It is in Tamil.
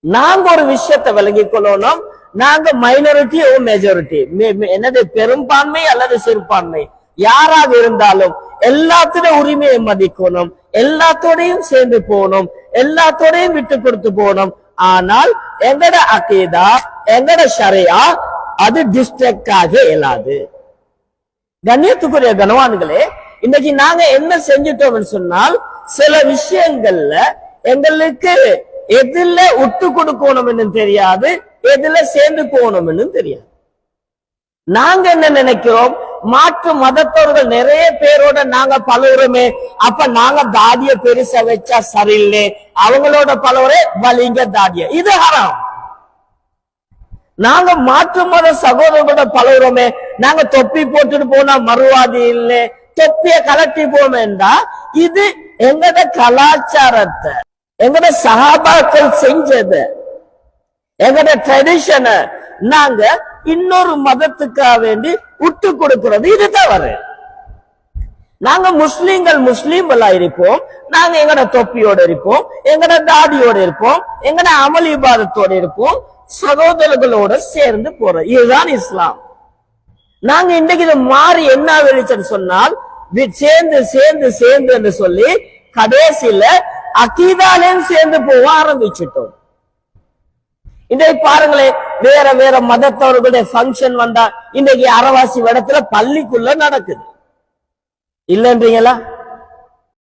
நாங்க ஒரு விஷயத்தை விளங்கிக் கொள்ளணும். நாங்க மைனாரிட்டி ஓ மெஜாரிட்டி, என்னது பெரும்பான்மை அல்லது சிறுபான்மை, யாராக இருந்தாலும் எல்லாத்துடைய உரிமையை மதிக்கணும், எல்லாத்தோடையும் சேர்ந்து போகணும், எல்லாத்தோடையும் விட்டு கொடுத்து போகணும். ஆனால் எங்கட அகீதா, எங்கட ஷரியா அது டிஸ்ட்ரக்ட் ஆக இயலாது. கண்ணியத்துக்குரிய கனவான்களே, இன்னைக்கு நாங்க என்ன செஞ்சிட்டோம்னு சொன்னால், சில விஷயங்கள்ல எங்களுக்கு எதுல விட்டு கொடுக்கணும்னு தெரியாது, எதுல சேர்ந்து போகணும்னு தெரியாது. நாங்க என்ன நினைக்கிறோம், மாற்று மதத்தவர்கள் நிறைய பேரோட நாங்க பழகுறோமே, அப்ப நாங்க தாடிய பெருசா வச்சா சரியில்லை, அவங்களோட பழகுறே வலிங்க தாடிய, இது ஹராம். நாங்க மாற்று மத சகோதரர்களோட பழகுறோமே, நாங்க தொப்பி போட்டுட்டு போனா மறுவாதி இல்லை, தொப்பிய கலட்டி போமேண்டா, இது எங்கட கலாச்சாரத்தை, எங்கட சஹாபாக்கள் செஞ்சது, எங்கட ட்ரெடிஷனை நாங்க இன்னொரு மதத்துக்காக வேண்டி விட்டு கொடுக்கிறது, இது தவறு. நாங்க முஸ்லீம்கள் முஸ்லீம்களா இருப்போம், நாங்க எங்கட தொப்பியோட இருப்போம், எங்கட தாடியோட இருப்போம், எங்கட அமல் இபாதத்தோட இருப்போம், சகோதரர்களோட சேர்ந்து போறோம். இதுதான் இஸ்லாம். நாங்க இன்றைக்கு இதை மாறி என்ன வெளிச்சன்னு சொன்னால், சேர்ந்து சேர்ந்து சேர்ந்து என்று சொல்லி கடைசியில அகீதாலேயும் சேர்ந்து போக ஆரம்பிச்சுட்டோம். இன்றைக்கு பாருங்களேன், வேற வேற மதத்தவர்களுடைய ஃபங்க்ஷன் வந்தா இன்றைக்கு அரவாசி இடத்துல பள்ளிக்குள்ள நடக்குது இல்லன்றீங்களா?